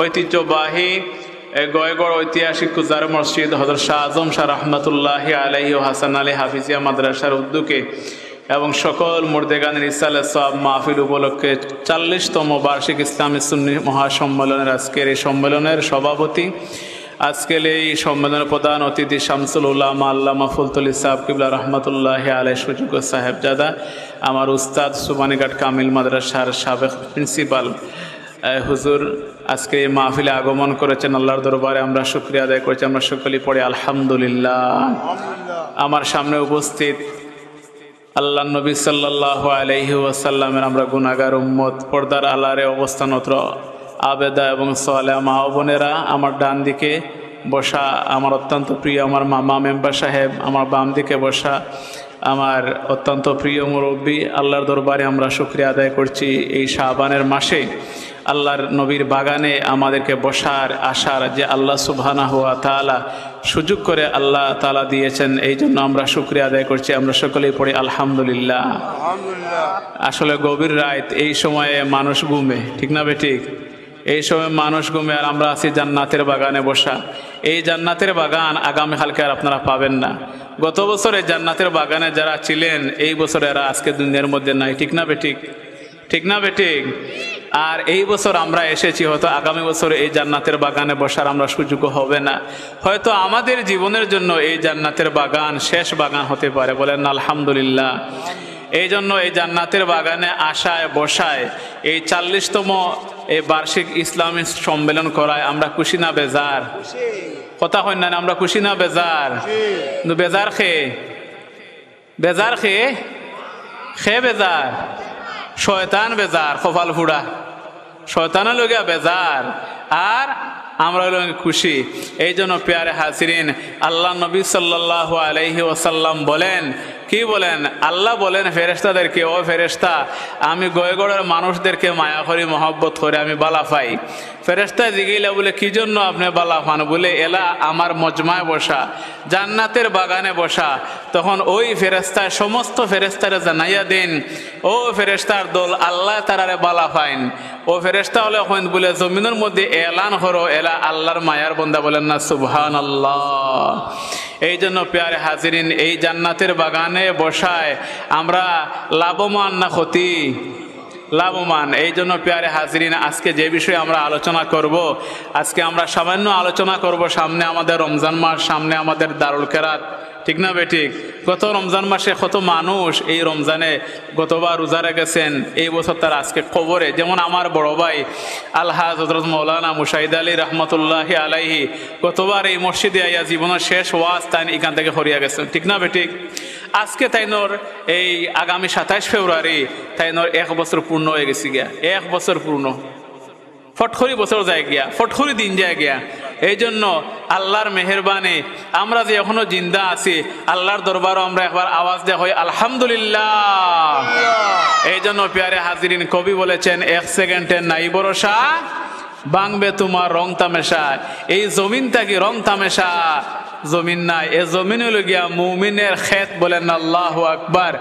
ঐতিহ্যবাহী গয়গড় ঐতিহাসিক কুজার মসজিদ হযরত শাহ আজম শাহ রহমতুল্লাহি আলাইহি ও হাসান আলী হাফিজিয়া মাদ্রাসার উদ্যোগে এবং সকল মুর্দেগানের ইসালে সওয়াব মাহফিল উপলক্ষে ৪০তম বার্ষিক ইসলামী সুন্নি মহাসম্মেলনের আজকের এই সম্মেলনের সভাপতি, আজকের এই সম্মেলনের প্রধান অতিথি শামসুল উলামা আল্লামা ফুলতলি সাহেব কিবলা রহমতুল্লাহি আলাইহি সুযোগ্য সাহেবজাদা, আমার উস্তাদ সুবানীঘাট কামিল মাদ্রাসার সাবেক প্রিন্সিপাল হুজুর আজকে এই মাহফিলে আগমন করেছেন। আল্লাহর দরবারে আমরা শুকরিয়া আদায় করছি। আমরা সকলেই পড়ে আলহামদুলিল্লাহ। আমার সামনে উপস্থিত আল্লাহ নবী সাল্লাল্লাহু আলাইহি ওয়াসাল্লামের আমরা গুনাহগার উম্মত, পর্দার আলারে অবস্থানরত আবেদা এবং সালেহা মা ও বোনেরা, আমার ডান দিকে বসা আমার অত্যন্ত প্রিয় আমার মামা মেম্বার সাহেব, আমার বাম দিকে বসা আমার অত্যন্ত প্রিয় মুরব্বী, আল্লাহর দরবারে আমরা শুকরিয়া আদায় করছি এই শাবানের মাসে আল্লাহর নবীর বাগানে আমাদেরকে বসার আসার যে আল্লাহ সুবহানাহু ওয়া তাআলা সুযোগ করে আল্লাহ তাআলা দিয়েছেন, এই জন্য আমরা শুকরিয়া আদায় করছি। আমরা সকলেই পড়ি আলহামদুলিল্লাহ। আসলে গভীর রাত, এই সময়ে মানুষ ঘুমে, ঠিক না বেঠিক? এই সময় মানুষ ঘুমে, আর আমরা আছি জান্নাতের বাগানে বসা। এই জান্নাতের বাগান আগামীকালকে আর আপনারা পাবেন না। গত বছরে জান্নাতের বাগানে যারা ছিলেন, এই বছর এরা আজকে দুনিয়ার মধ্যে নাই, ঠিক না বেঠিক? ঠিক না বেঠিক? আর এই বছর আমরা এসেছি, হয়তো আগামী বছর এই জান্নাতের বাগানে বসার আমরা সুযোগ হবে না। হয়তো আমাদের জীবনের জন্য এই জান্নাতের বাগান শেষ বাগান হতে পারে, বলেন আলহামদুলিল্লাহ। এই জন্য এই জান্নাতের বাগানে আসায় বসায় এই ৪০তম এই বার্ষিক ইসলামী সম্মেলন করায় আমরা খুশি না বেজার? কথা হয় না, আমরা খুশি না বেজার? কিন্তু বেজার খেয়ে বেজার খেয়ে খেয়ে বেজার, শয়তান বেজার, কপাল ফুড়া শয়তানের লগিয়া বেজার, আর আমরা খুশি। এই জন্য প্যারে হাজিরিন, আল্লাহ নবী সাল্লাল্লাহু আলাইহি ওয়াসাল্লাম বলেন, কি বলেন? আল্লাহ বলেন ফেরেশতাদেরকে, ও ফেরেশতা, আমি গয়গড়ের মানুষদেরকে মায়া করি, মহব্বত করে আমি বালা পাই। ফেরেশতা জিগিলা বলে, কি জন্য আপনি বালা পান? বলে, এলা আমার মজমায় বসা, জান্নাতের বাগানে বসা। তখন ওই ফেরেশতায় সমস্ত ফেরেশতারে জানাইয়া দিন, ও ফেরেশতার দল, আল্লাহ তারারে বালা পাইন। ও ফেরেশতা হলে বলে, জমিনের মধ্যে এলান করো, এলা আল্লাহর মায়ার বন্দা, বলেন না সুবহানাল্লাহ। এই জন্য প্যারে হাজিরিন, এই জান্নাতের বাগানে বসায় আমরা লাভবান না ক্ষতি? লাভবান। এই জন্য প্যারে হাজিরিন, আজকে যে বিষয়ে আমরা আলোচনা করব, আজকে আমরা সামান্য আলোচনা করব, সামনে আমাদের রমজান মাস, সামনে আমাদের দারুল কেরাত, ঠিক না বেঠিক? গত রমজান মাসে কত মানুষ এই রমজানে গতবার রোজা রেখেছেন, এই বছর তার আজকে কবরে। যেমন আমার বড় ভাই আলহাজ হযরত মৌলানা মুশাহিদ আলী রহমতুল্লাহি আলাইহি গতবার এই মসজিদে আইয়া জীবনের শেষ ওয়াজ তাই এখান থেকে হরিয়া গেছেন, ঠিক না বেঠিক? আজকে তাইনোর এই আগামী ২৭ ফেব্রুয়ারি তাইনোর ১ বছর পূর্ণ হয়ে গেছে গিয়া। ১ বছর পূর্ণ, ফটখরি বছর যায় গিয়া, ফটখরি দিন যায় গিয়া। এই জন্য আল্লাহর মেহেরবানি আমরা যে এখনো জিন্দা আছি, আল্লাহর দরবারও আমরা একবার আওয়াজ দেওয়া হয় আলহামদুলিল্লাহ। এই জন্য প্যারে হাজিরিন, কবি বলেছেন, ১ সেকেন্ডের নাই ভরসা, ভাঙবে তোমার রং তামেশা। এই জমিনটা কি রং তামেশা? জমিন নাই, এ জমিন হলো গিয়া মুমিনের খেত, বলেন আল্লাহু আকবার।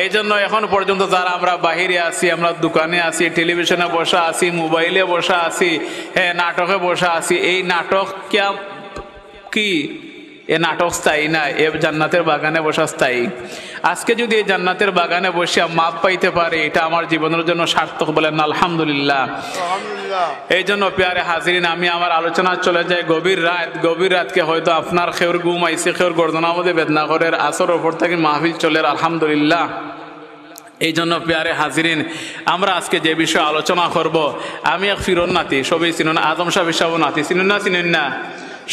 এই জন্য এখন পর্যন্ত যারা আমরা বাহিরে আছি, আমরা দোকানে আছি, টেলিভিশনে বসা আছি, মোবাইলে বসা আছি, হ্যাঁ নাটকে বসা আছি, এই নাটক কি এ নাটক স্থায়ী না, এ জান্নাতের বাগানে বসা স্থায়ী। আজকে যদি এই জান্নাতের বাগানে বসে মাপ পাইতে পারে, এটা আমার জীবনের জন্য সার্থক, বলেন আলহামদুলিল্লাহ। এই জন্য প্যারে হাজিরিন, আমি আমার আলোচনা চলে যায় গভীর রাত। গভীর রাতকে হয়তো আপনার খেউর ঘুম আইসে, খেউর গর্দনার মধ্যে বেদনা করে, আসর ওপর থেকে মাহফিল চলে, আলহামদুলিল্লাহ। এই জন্য প্যারে হাজিরিন, আমরা আজকে যে বিষয়ে আলোচনা করব, আমি এক ফিরন নাতি, সবই চিনুন, আজম সাহেব হিসাবও নাতি, চিনুন না চিনুন না?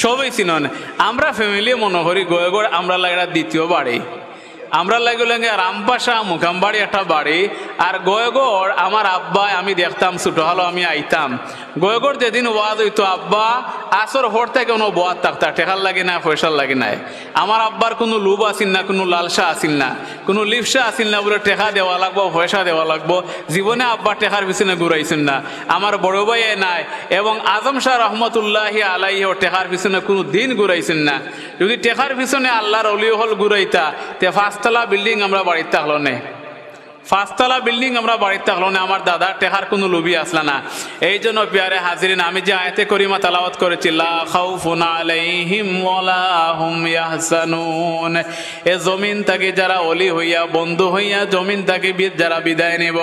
সবই চিনুন। আমরা ফ্যামিলি মনে করি গয়গড় আমরা লাগে দ্বিতীয় বাড়ি, আমরা লাগলে রামপাশা মুখামবাড়ি একটা বাড়ি। আর গয়গড় আমার আব্বা, আমি দেখতাম ছোট হলো আমি আইতাম গয়গড়, যেদিন ওয়াজ হইতো আব্বা আসর হর থেকে কোনো বোয়ার থাকতা, টেকার লাগে না, পয়সার লাগে নাই। আমার আব্বার কোনো লোভ আসিল না, কোনো লালসা আসিল না, কোনো লিপসা আসিল না, বলে টেকা দেওয়া লাগবো, পয়সা দেওয়া লাগবো। জীবনে আব্বা টেকার পিছনে ঘুরাইছেন না। আমার বড় ভাই নাই, এবং আজম শাহ রহমতুল্লাহি আলাইহি টেকার পিছনে কোনো দিন ঘুরাইছেন না। যদি টেকার পিছনে আল্লাহর অলি হল ঘুরাইতা, তে ৫ তলা বিল্ডিং আমরা বাড়িতে থাকলো না। পাঁচতলা বিল্ডিং আমরা বাড়িতে থাকলো না, আমার দাদার টেকার কোনো লোভী আসলা না। এই জন্য প্যারে হাজিরিন, আমি যে আয়াতে করিমা তেলাওয়াত করেছি, লা খাউফুন আলাইহিম ওয়ালা হুম ইয়াহজানুন, এ জমিন থেকে যারা অলি হইয়া বন্ধু হইয়া জমিন থেকে যারা বিদায় নেব,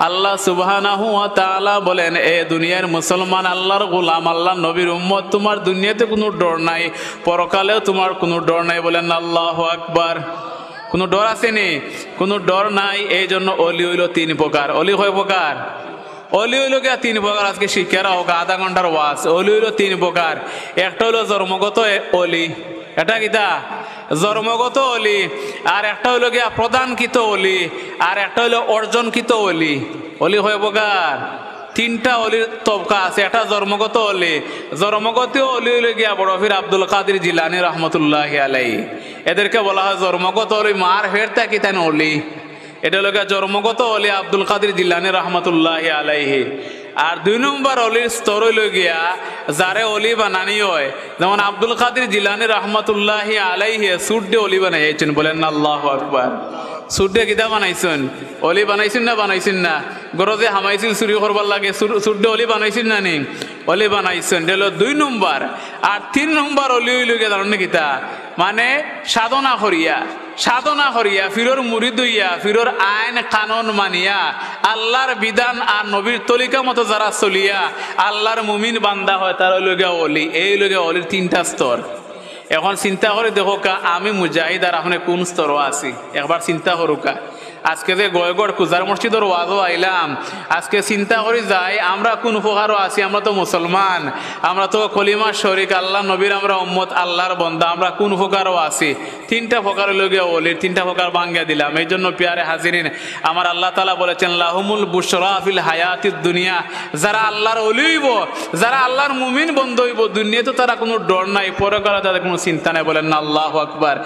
আল্লাহ সুবহানাহু ওয়া তাআলা বলেন, এ দুনিয়ার মুসলমান, আল্লাহর গোলাম, আল্লাহর নবীর উম্মত, তোমার দুনিয়াতে কোনো ডর নাই, পরকালেও তোমার কোনো ডর নাই। বলেন আল্লাহু আকবার। কোনো ডর আসেনি, কোনো ডর নাই। এই জন্য অলি হইল তিন প্রকার। অলি কয় প্রকার? অলি হইল গিয়া তিন প্রকার। আজকে শিক্ষারা হোক আধা ঘন্টার ওয়াজ। অলি হইল তিন প্রকার। একটা হইল জন্মগত অলি, এটা কিতা জন্মগত অলি। আর একটা হইল গিয়া প্রদানকৃত অলি, আর একটা হইল অর্জনকৃত অলি। অলি কয় প্রকার? তিনটা অলির তবকা আছে। একটা জন্মগত অলি। জন্মগত অলি হইলে গিয়া বড় পীর আব্দুল কাদের জিলানী রহমতুল্লাহি আলাইহি, এদেরকে বলা হয় জন্মগত অলি। মার হেরতা কি তেন অলি, এটা হলো গিয়া জন্মগত অলি আব্দুল কাদের জিলানী রহমতুল্লাহি আলাইহি। আর দুই নম্বর অলির স্তর হইল গিয়া যারে অলি বানানি হয়, যেমন আব্দুল কাদের জিলানী রহমতুল্লাহি আলাইহি সুড্ডে অলি বানাইছেন। বলেন না আল্লাহু আকবার। সুড্ডে কিতা বানাইছেন? অলি বানাইছেন না বানাইছেন না? গরজে হামাইছিল চুরি করবার লাগে, সুড্ডে অলি বানাইছেন না নি? অলি বানাইছেন। এটা হলো দুই নম্বর। আর তিন নম্বর অলি হইল গিয়া জানেন কিতা, মানে সাধনা করিয়া, সাধনা করিয়া ফিরোর মুরিদ হইয়া ফিরোর আইন কানুন মানিয়া আল্লাহর বিধান আর নবীর তলিকা মতো যারা চলিয়া আল্লাহর মুমিন বান্দা হয়, তার হইল গিয়া অলি। এই হইল গিয়া অলির তিনটা স্তর। এখন চিন্তা করে দেখো কা, আমি মুজাহিদ আর আপনি কোন স্তরও আছি, একবার চিন্তা করুকা। আজকে যে গয়গড় কুজার মসজিদের ওয়াজও আইলাম, আজকে চিন্তা করি যাই আমরা কোন প্রকারও আছি। আমরা তো মুসলমান, আমরা তো কলিমা শরীক, আল্লাহ নবীর আমরা উম্মত, আল্লাহর বন্দা, আমরা কোন প্রকারও আছি। তিনটা প্রকার লোকে অলির, তিনটা প্রকার বাঙ্গিয়া দিলাম। এই জন্য প্যারে হাজিরিন, আমার আল্লাহ তাআলা বলেছেন, লাহুমুল বুশরা ফিল হায়াতিদ দুনিয়া, যারা আল্লাহর অলি হইব, যারা আল্লাহর মুমিন বন্ধু হইব, দুনিয়াতে তারা কোনো ডর নাই, পরকালে তাদের কোনো চিন্তা নাই। বলেন না আল্লাহু আকবার।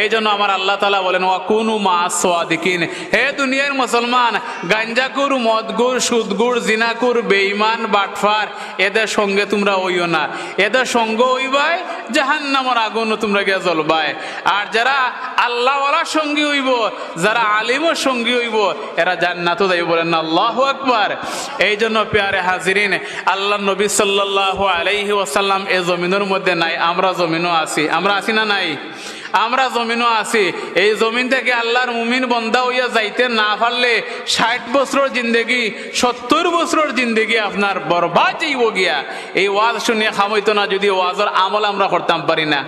এই জন্য আমার আল্লাহ তাআলা বলেন, ওয়া কুনু মা'আস সাদিকিন, হে দুনিয়ার মুসলমান, গাঞ্জাকুর, মদগুর, সুদগুর, জিনাকুর, বেঈমান, বাটফার, এদের সঙ্গে তোমরা হইও না। এদের সঙ্গ হইবাই জাহান্নামের আগুন তোমরা গিয়া জ্বলবাই। আর যারা আল্লাহওয়ালার সঙ্গী হইব, যারা আলিমের সঙ্গী হইব, এরা জান্নাতে যাইব। বলেন না আল্লাহু আকবার। এই জন্য প্যারে হাজিরিন, আল্লাহ নবী সাল্লাল্লাহু আলাইহি ওয়াসাল্লাম এই জমিনের মধ্যে নাই, আমরা জমিনও আছি। আমরা আছি না নাই? আমরা জমিনও আছি। এই জমিন থেকে আল্লাহর মুমিন বন্দা হইয়া যাইতে না পারলে 60 বছরের জিন্দেগি, 70 বছরের জিন্দেগি আপনার বরবাদ যাইব গিয়া। এই ওয়াজ শুনিয়ে খামইতো না যদি ওয়াজের আমল আমরা করতাম পারি না।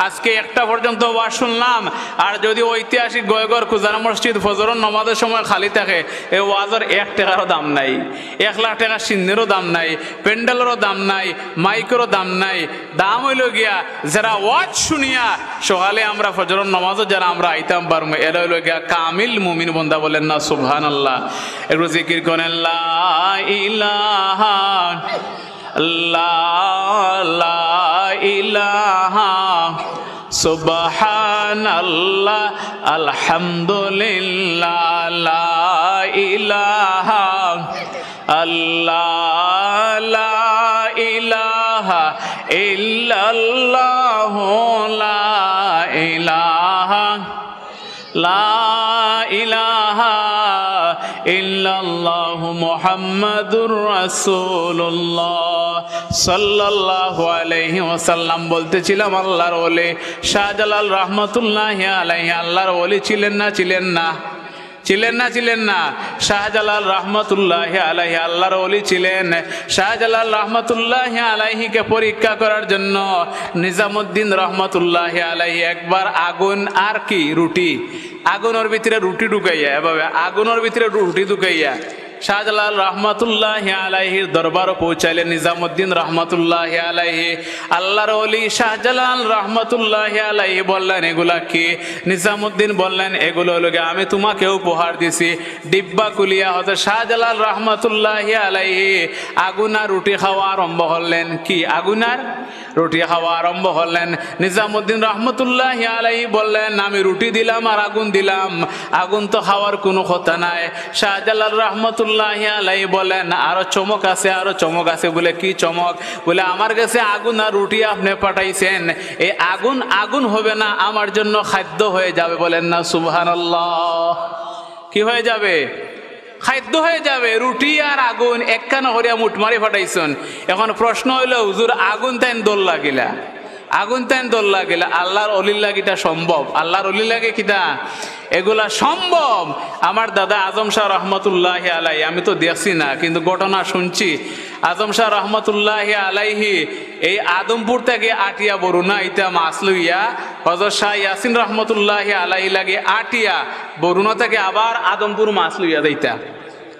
আজকে একটা পর্যন্ত ওয়াজ শুনলাম, আর যদি ঐতিহাসিক গয়গড় কুজার মসজিদ ফজরের নামাজের সময় খালি থাকে, এই ওয়াজের 1 টাকারও দাম নাই, 1 লাখ টাকা সিন্নেরও দাম নাই, প্যান্ডেলেরও দাম নাই, মাইকেরও দাম নাই। দাম হইল গিয়া যারা ওয়াজ শুনিয়া সকালে আমরা ফজরের নামাজও যারা আমরা আইতাম পারবো, এরা হইল গিয়া কামিল মুমিন বন্দা। বলেন না সুবহানাল্লাহ। একটু জিকির করেন, লা ইলাহা লা ইলাহা সুবহানাল্লাহ আলহামদুলিল্লাহ লা ইলাহা আল্লাহ লা ইলাহা ইল্লাল্লাহ লা ইলাহা লা ইলাহা ইল্লাল্লাহু মুহাম্মাদুর রাসূলুল্লাহ সাল্লাল্লাহু আলাইহি ওয়াসাল্লাম বলতেছিলাম, আল্লাহর ওলি শাহজালাল রহমতুল্লাহি আলাইহি আল্লাহর ওলি ছিলেন না? ছিলেন না? ছিলেন না? ছিলেন না? শাহজালাল রহমতুল্লাহি আলাইহি আল্লাহর ওলি ছিলেন। শাহজালাল রহমতুল্লাহি আলাইহিকে পরীক্ষা করার জন্য নিজামুদ্দিন রহমতুল্লাহি আলাইহি একবার আগুন আর কি রুটি, আগুনের ভিতরে রুটি ঢুকাইয়া, এভাবে আগুনের ভিতরে রুটি ঢুকাইয়া শাহজালাল রহমতুল্লাহি আলাইহির দরবারও পৌঁছাইলেন নিজামুদ্দিন রহমতুল্লাহি আলাইহি। আল্লাহর ওলি শাহজালাল রহমতুল্লাহি আলাইহি বললেন, এগুলা কি? নিজামুদ্দিন বললেন, এগুলো হলো আমি তোমাকে উপহার দিছি। ডিব্বা কুলিয়া হতে শাহজালাল রহমতুল্লাহি আলাইহি আগুনার রুটি খাওয়া আরম্ভ করলেন। কি? আগুনার রুটি খাওয়া আরম্ভ করলেন। নিজামুদ্দিন রহমতুল্লাহি আলাইহি বললেন, আমি রুটি দিলাম আর আগুন দিলাম, আগুন তো খাওয়ার কোনো কথা নাই। শাহজালাল রহমতুল্লাহি আলাইহি বলেন, আরো চমক আছে, আরো চমক আছে। বলে কি চমক? বলে আমার কাছে আগুন আর রুটি আপনি পাঠাইছেন, এই আগুন আগুন হবে না, আমার জন্য খাদ্য হয়ে যাবে। বলেন না সুবহানাল্লাহ। কি হয়ে যাবে? খাদ্য হয়ে যাবে। রুটি আর আগুন একখানা করিয়া মুঠ মারি ফাটাইছেন। এখন প্রশ্ন হইল হুজুর আগুন তাইন দোল লাগিলা, আগুন তাইন দোল লাগিলা, আল্লাহর অলির লাগিটা সম্ভব? আল্লাহর অলির লাগে কিতা এগুলা সম্ভব? আমার দাদা আজম শাহ রহমতুল্লাহ আলাইহি, আমি তো দেখছি না কিন্তু ঘটনা শুনছি, আজম শাহ রহমতুল্লাহ আলাইহি এই আদমপুর থেকে আটিয়া বরুণা ইটা মাছ লইয়া হযরত শাহ ইয়াসিন রহমতুল্লাহ আলাইহি লাগে আটিয়া বরুণা থেকে আবার আদমপুর মাছ লইয়া যাইতা।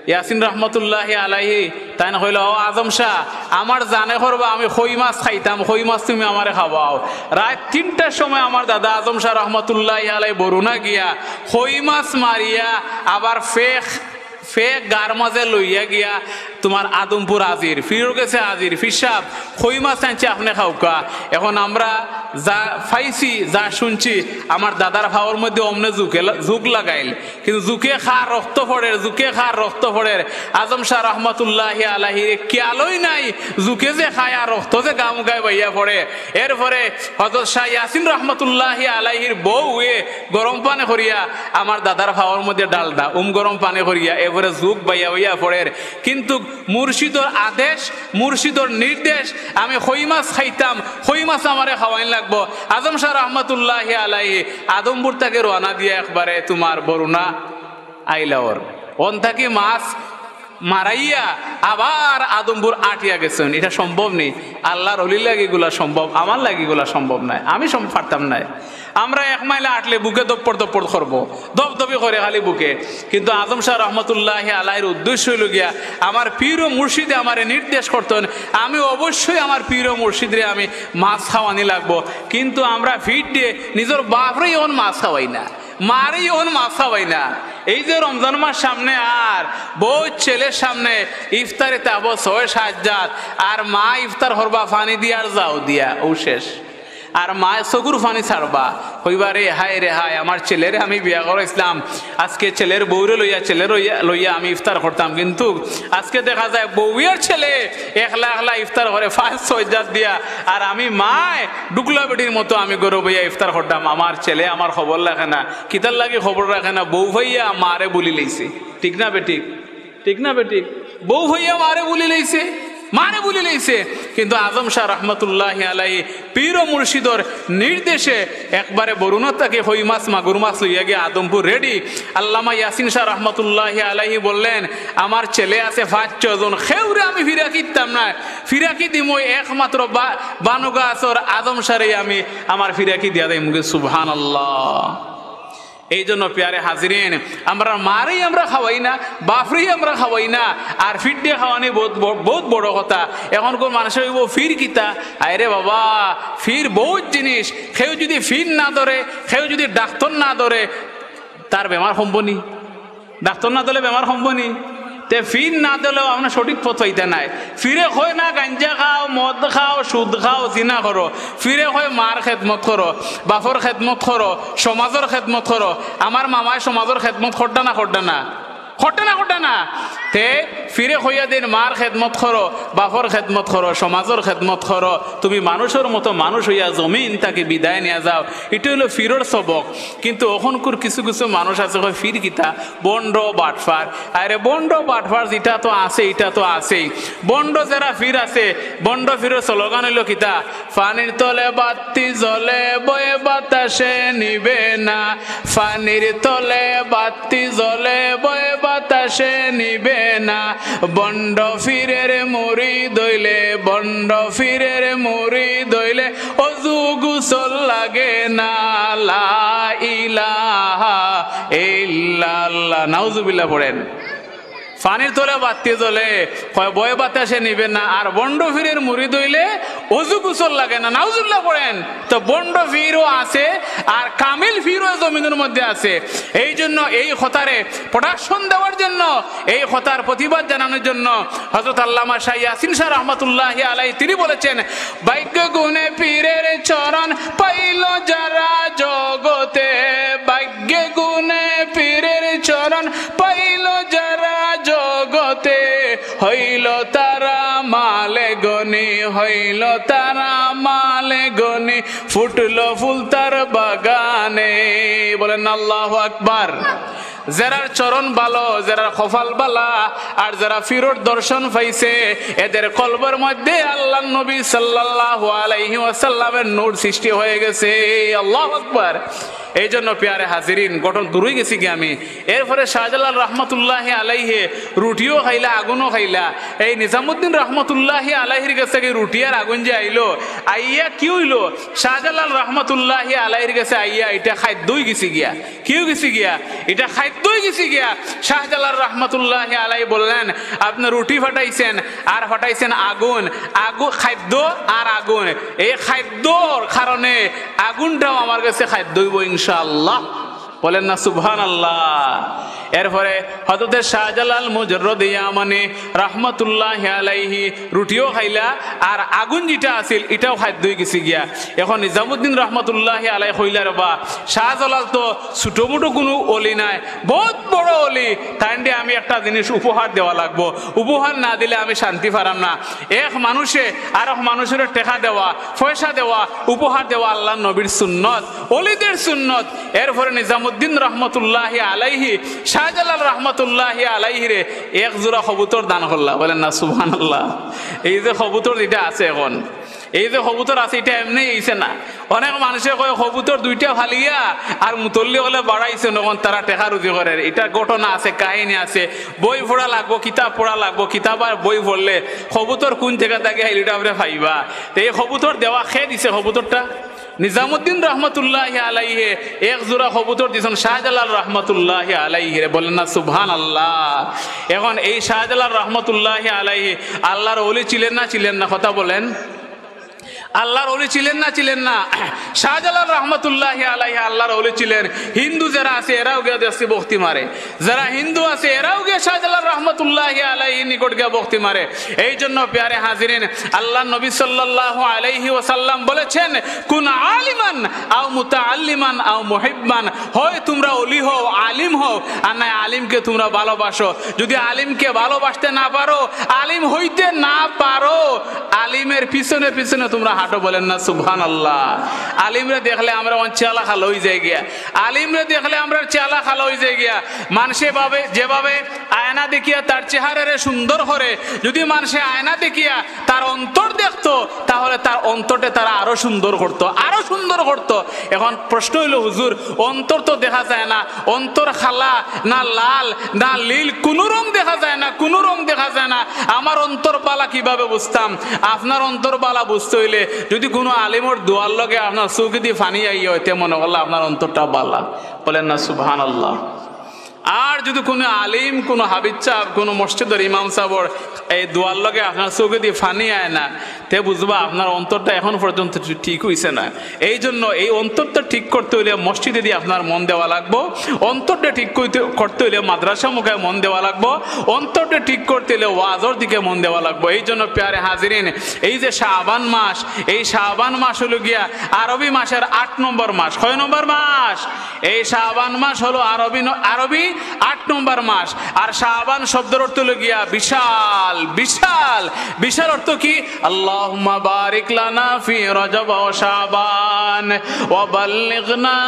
ইয়াসিন রহমতুল্লাহ আলাইহি তাই না হইল, ও আজম শাহ আমার জানে করবা আমি খই মাছ খাইতাম, খই মাছ তুমি আমারে খাওয়াও। রাত 3টার সময় আমার দাদা আজম শাহ রহমতুল্লাহ আলাইহি বরুণা গিয়া খই মাছ মারিয়া আবার ফেক গার মাঝে লইয়া গিয়া তোমার আদমপুর আজির ফিরো গেছে। আজির ফিসাব খই মাছ আনছে আপনি খাওকা। এখন আমরা যা পাইছি যা শুনছি আমার দাদার ভাওয়ার মধ্যে অমনে ঝুঁক লাগাইল, কিন্তু ঝুঁকে খা রক্ত পড়ে, ঝুঁকে খা রক্ত পড়ে। আজম শাহ রহমতুল্লাহ আলাইহির খেয়ালই নাই ঝুঁকে যে খায় আর রক্ত যে গায়ে বাইয়া পড়ে। এরপরে হযরত শাহ ইয়াসিন রহমতুল্লাহ আলাইহির বউ গরম পানি করিয়া আমার দাদার ভাওয়ার মধ্যে ডালদা গরম পানি করিয়া এরপরে ঝুঁক বাইয়া বাইয়া পড়ে। কিন্তু মুর্শিদর আদেশ, মুর্শিদর নির্দেশ, আমি খই মাছ খাইতাম, খই মাছ আমারে খাওয়াইন লাগবো। আজম শাহ রহমতুল্লাহ আলাইহি আদমপুর থেকে রওনা দিয়ে একবারে তোমার বরুণা আইলাওর অন থাকি মাছ মারাইয়া আবার আদমপুর আটিয়া গেছেন। এটা সম্ভব নেই। আল্লাহর অলির লাগিগুলা সম্ভব, আমার লাগিগুলা সম্ভব নাই। আমি পারতাম নাই। আমরা 1 মাইলে আটলে বুকে দপ্পর দপ্পর করবো, দপদপি করে খালি বুকে। কিন্তু আজম শাহ রহমতুল্লাহ আলাইহির উদ্দেশ্য হইল গিয়া আমার পীর ও মুর্শিদে আমারে নির্দেশ করতেন, আমি অবশ্যই আমার পীর ও মুর্শিদরে আমি মাছ খাওয়ানি লাগবো। কিন্তু আমরা ফিট দিয়ে নিজের বাপরেই ওন মাছ খাওয়াই না, মারেই ওন মাছ খাওয়াই না। এই যে রমজান মাস সামনে আর বউ ছেলের সামনে ইফতারে তাব 6-7 জাত আর মা ইফতার করবা ফানি দিয়া আর যাও দিয়া ও শেষ। আর মা চকুর ফানি ছাড়বা হইবা রে হায় রে হায় আমার ছেলেরে আমি বিয়া করাইছিলাম, আজকে ছেলের বউরে লইয়া আমি ইফতার করতাম। কিন্তু আজকে দেখা যায় বউয়ের ছেলে একলা ইফতার করে 5-6 জাত দিয়া, আর আমি মায় ডুকলা বেটির মতো আমি গরু বইয়া ইফতার করতাম। আমার ছেলে আমার খবর রাখে না, কিতার লাগে খবর রাখে না, বউ ভাইয়া মারে বলি লইছে। ঠিক না বেটিক? ঠিক না বেটিক? বউ ভাইয়া মারে বলি লইছে, মারে বলি লইছে। কিন্তু আজম শাহ রহমতুল্লাহ আলাইহি পীর ও মুর্শিদর নির্দেশে একবারে বরুণা থেকে হই মাছ মাগুর মাছ লইয়া গিয়ে আদমপুর রেডি। আল্লামা ইয়াসিন শাহ রহমতুল্লাহ আলাইহি বললেন, আমার ছেলে আছে 5-6 জন, খেউরে আমি ফিরাকি দিতাম না, ফিরাকি দিম একমাত্র বানুগা আসর আজম শাহরে আমি আমার ফিরাকি দিয়া দেয় মুখে। সুবহানাল্লাহ। এই জন্য প্যারে হাজিরিন, আমরা মারেই আমরা খাওয়াই না, বাপরেই আমরা খাওয়াই না, আর ফির দিয়ে খাওয়ানি বহুত বড় কথা। এখন কোন মানুষের হইব ফির কিতা? আরে বাবা, ফির বহুত জিনিস। কেউ যদি ফির না ধরে, কেউ যদি ডাক্তার না ধরে, তার বেমার সম্বনি। ডাক্তার না ধরলে বেমার সম্বনি। তে ফির না দিলেও আপনার সঠিক পথ হইতে নাই। ফিরে হয় না গাঞ্জা খাও, মদ খাও, সুদ খাও, জিনা করো। ফিরে হয় মার খেদমত করো, বাপর খেদমত করো, সমাজের খেদমত করো। আমার মামায় সমাজের খেদমত করতে না করতে না ঘটে না তে ফিরে হইয়া দিন মার খেদমত করো, বাপর খেদমত করো, সমাজের খেদমত করো। তুমি মানুষের মতো মানুষ হইয়া জমিন তাকে বিদায় নিয়ে যাও। এটা হলো ফিরর সবক। কিন্তু ওখানকার কিছু কিছু মানুষ আছে ফির কিতা বন্ড বাটফার। আরে বন্ড বাটফার যেটা তো আছে, এটা তো আছেই। বন্ড যারা ফির আছে, বন্ড ফিরের স্লোগান হইল কিতা, ফানির তলে বাতি জ্বলে বয়ে বাতাসে নিবে না, ফানির তলে বাতি জ্বলে বয়ে বাতাসে নিবে না, বন্ড ফিরের মুড়ি দইলে, বন্ড ফিরের মুড়ি দইলে অজু গোসল লাগে না, লা ইলাহা ইল্লাল্লাহ। নাউজুবিল্লাহ পড়েন। ফানির তোলে বাতি জ্বলে বয়ে বাতাসে নিবে না, আর বন্ড ফিরের মুড়ি দইলে অজু গোসল লাগে না। নাউজুবিল্লাহ পড়েন। তো বন্ড ফিরও আছে আর কামিল ফিরও জমিনের মধ্যে আছে। এই জন্য এই কথারে প্রোডাকশন দেওয়ার জন্য, এই কথার প্রতিবাদ জানানোর জন্য হযরত আল্লামা শাহ ইয়াসিন শাহ রহমাতুল্লাহ আলাইহি তিনি বলেছেন, ভাগ্য গুণে পীরের চরণ পাইল যারা জগতে, ভাগ্য গুণে পীরের চরণ পাইল যারা জগতে, হইল তারা মালে গনি, হইল তারা মালে গনি, ফুটলো ফুল তার বাগানে। বলেন আল্লাহু আকবার। যারার চরণ ভালো, যারা কপাল বালা, আর যারা ফিরত দর্শন পাইছে, এদের কলবের মধ্যে আল্লাহর নবী সাল্লাল্লাহু আলাইহি ওয়াসাল্লামের নূর সৃষ্টি হয়ে গেছে। আল্লাহু আকবার। এই জন্য প্যারে হাজিরিন, গঠন দূরই গেছি কি আমি। এরপরে শাহজালাল রহমতুল্লাহি আলাইহি রুটিও খাইলা, আগুনও খাইলা। এই নিজামুদ্দিন রহমতুল্লাহি আলাইহির কাছে রুটি আর আগুন যে আইলো, আইয়া কি হইলো, শাহজালাল রহমতুল্লাহি আলাইহির কাছে আইয়া এটা খাদ্যই গেছি গিয়া, কিও গেছি গিয়া, এটা খাদ্যই গেছি গিয়া। শাহজালাল রহমতুল্লাহি আলাইহি বললেন, আপনি রুটি ফাটাইছেন আর ফাটাইছেন আগুন, আগুন খাদ্য আর আগুন, এই খাদ্যর কারণে আগুনটাও আমার কাছে খাদ্য হইব ইনশাআল্লাহ। বলেন না সুবহানাল্লাহ। এরপরে হযরত শাহজালাল মুজাররদ ইয়ামানি রাহমাতুল্লাহি আলাইহি রুটিও খাইলা আর আগুন যেটা আছিল এটাও খাদ্য হয়ে গেছে গিয়া। এখন নিজামুদ্দিন রহমতুল্লাহি আলাইহি কইলা, বা শাহজালাল তো ছোটো মোটো কোনো অলি নাই, বহুত বড় অলি, তাইন্ডে আমি একটা জিনিস উপহার দেওয়া লাগবো, উপহার না দিলে আমি শান্তি পারাম না। এক মানুষে আর এক মানুষের টেকা দেওয়া, পয়সা দেওয়া, উপহার দেওয়া আল্লাহর নবীর সুন্নত, অলিদের সুন্নত। এরপরে নিজামুদ্দিন রহমতুল্লাহি আলাইহি শাহজালাল রহমতুল্লাহি আলাইহি রে এক জোড়া কবুতর দান করলা। বলেন না সুবহানাল্লাহ। এই যে কবুতর যেটা আছে এখন, এই যে কবুতর আছে এটা এমনি এইছে না। অনেক মানুষে কয় কবুতর দুইটা ফালিয়া আর মুতল্লি হলে বাড়াইছে, তখন তারা টেকা রুজি করে। এটা ঘটনা আছে, কাহিনী আছে, বই পড়া লাগবো, কিতাব পড়া লাগবো। কিতাব আর বই পড়লে কবুতর কোন জায়গা থেকে এটা আপনি পাইবা। তো এই কবুতর দেওয়া খেয়ে দিছে কবুতরটা নিজামুদ্দিন রহমতুল্লাহি আলাইহি এক জোড়া কবুতর দিয়েছেন শাহজালাল রহমতুল্লাহি আলাইহি। বলেন না সুবহানাল্লাহ। এখন এই শাহজালাল রহমতুল্লাহি আলাইহি আল্লাহর ওলি ছিলেন না ছিলেন না? কথা বলেন। আল্লাহর ওলি ছিলেন না ছিলেন না? শাহজালাল রহমতুল্লাহি আলাইহি আল্লাহর ওলি ছিলেন। হিন্দু যারা আছে এরাও গিয়ে দেশে বক্তি মারে, যারা হিন্দু আছে এরাও গিয়ে শাহজালাল রহমতুল্লাহি আলাইহি নিকট গিয়ে বক্তি মারে। এই জন্য প্যারে হাজিরিন, আল্লাহ নবী সাল্লাল্লাহু আলাইহি ওয়াসাল্লাম বলেছেন, কুন আলিমান আও মুতাআল্লিমান আও মুহিব্বান, হয় তোমরা ওলি হও, আলিম হও, আর না আলিমকে তোমরা ভালোবাসো। যদি আলিমকে ভালোবাসতে না পারো, আলিম হইতে না পারো, আলিমের পিছনে পিছনে তোমরা হাঁটো। বলেন না সুবহানাল্লাহ। আলিমরে দেখলে আমরা চেলা খালো হয়ে যাই গিয়া, আলিমরে দেখলে আমরা চেলা খালো হয়ে যাই গিয়া। মানুষে ভাবে যেভাবে আয়না দেখিয়া তার চেহারারে সুন্দর করে, যদি মানুষে আয়না দেখিয়া তার অন্তর দেখতো, তাহলে তার অন্তরটা তারা আরো সুন্দর করতো, আরো সুন্দর করতো। এখন প্রশ্ন হইল, হুজুর অন্তর তো দেখা যায় না, অন্তর খালা না লাল না নীল, কোন রং দেখা যায় না, কোন রং দেখা যায় না, আমার অন্তর বালা কিভাবে বুঝতাম? আপনার অন্তর বালা বুঝতে হইলে যদি কোনো আলিমর দোয়ার লগে আপনার চৌকি দিয়ে ফানি আইয়া হইতে মনে করলে আপনার অন্তরটা বালা। বলেন না সুবহানাল্লাহ। আর যদি কোনো আলিম, কোনো হাবিজ সাহেব, কোনো মসজিদের ইমাম সাহেবর এই দোয়ার লগে আপনার চৌকি দিয়ে ফানি আয় না, তে বুঝবা আপনার অন্তরটা এখন পর্যন্ত ঠিক হইছে না। এই জন্য এই অন্তরটা ঠিক করতে হইলে মসজিদে দিয়ে আপনার মন দেওয়া লাগবো, অন্তরটা ঠিক করতে হইলে মাদ্রাসা মুখে মন দেওয়া লাগবো, অন্তরটা ঠিক করতে হইলে ওয়াজের দিকে মন দেওয়া লাগবো। এই জন্য প্যারে হাজিরিন, এই যে শাবান মাস, এই শাবান মাস হলো গিয়া আরবি মাসের 8 নম্বর মাস। কয় নম্বর মাস? এই শাবান মাস হলো আরবি 8 নম্বর মাস। আর শাবান শব্দের অর্থ হলো গিয়া বিশাল, বিশাল। বিশাল অর্থ কি? আল্লাহুম্মা বারিক লানা ফি রজব ওয়া শাবান ওয়া বাল্লিগনা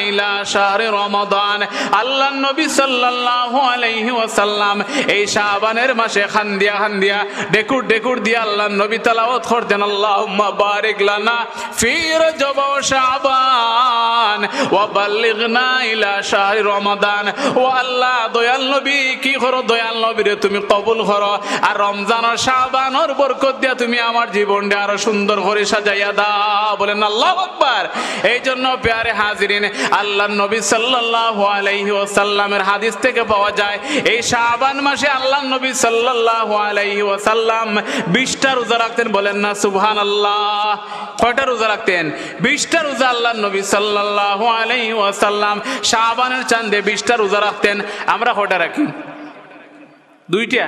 ইলা শাহরি রমাদান। আল্লাহর নবী সাল্লাল্লাহু আলাইহি ওয়াসাল্লাম এই শাবানের মাসে খান্দিয়া খান্দিয়া ডেকুর ডেকুর দিয়ে আল্লাহর নবী তেলাওয়াত করতেন, আল্লাহুম্মা বারিক লানা ফি রজব ওয়া শাবান ওয়া বাল্লিগনা ইলা শাহরি রমাদান। ও আল্লাহ, দয়াল নবী কি করো, দয়াল নবীরে তুমি কবুল করো, আর রমজান আর শাবানের বরকত দিয়া তুমি আমার জীবনটা আরো সুন্দর করে সাজাইয়া দাও। বলেন আল্লাহু আকবার। এই জন্য প্যারে হাজিরিন, আল্লাহর নবী সাল্লাল্লাহু আলাইহি ওয়াসাল্লামের হাদিস থেকে পাওয়া যায়, এই শাবান মাসে আল্লাহর নবী সাল্লাল্লাহু আলাইহি ওয়াসাল্লাম 20টা রোজা রাখতেন। বলেন না সুবহানাল্লাহ। কয়টা রোজা রাখতেন? 20টা রোজা আল্লাহর নবী সাল্লাল্লাহু আলাইহি ওয়াসাল্লাম শাবানের চাঁদে 20টা রোজা রাখতেন। আমরা কয়টা রাখি? 2টা,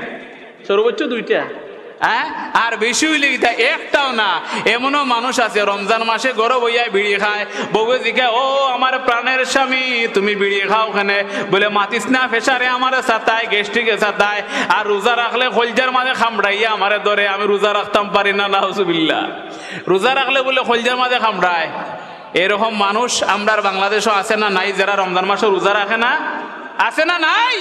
সর্বোচ্চ 2টা। আর বেশি হইলে কি একটাও না। এমনও মানুষ আছে রমজান মাসে গরব হইয়া বিড়ি খায়, বউকে জিজ্ঞাসা, ও আমার প্রাণের স্বামী তুমি বিড়ি খাও ওখানে? বলে মাতিস না, ফেসারে আমার সাতায়, গ্যাস্ট্রিকে সাতায়, আর রোজা রাখলে কলজার মাঝে খামড়াইয়া আমারে ধরে, আমি রোজা রাখতাম পারি না, নাউজুবিল্লাহ। রোজা রাখলে বলে কলজার মাঝে খামড়ায়। এরকম মানুষ আমরা বাংলাদেশও আছে না নাই, যারা রমজান মাসে রোজা রাখে না? আছে না নাই?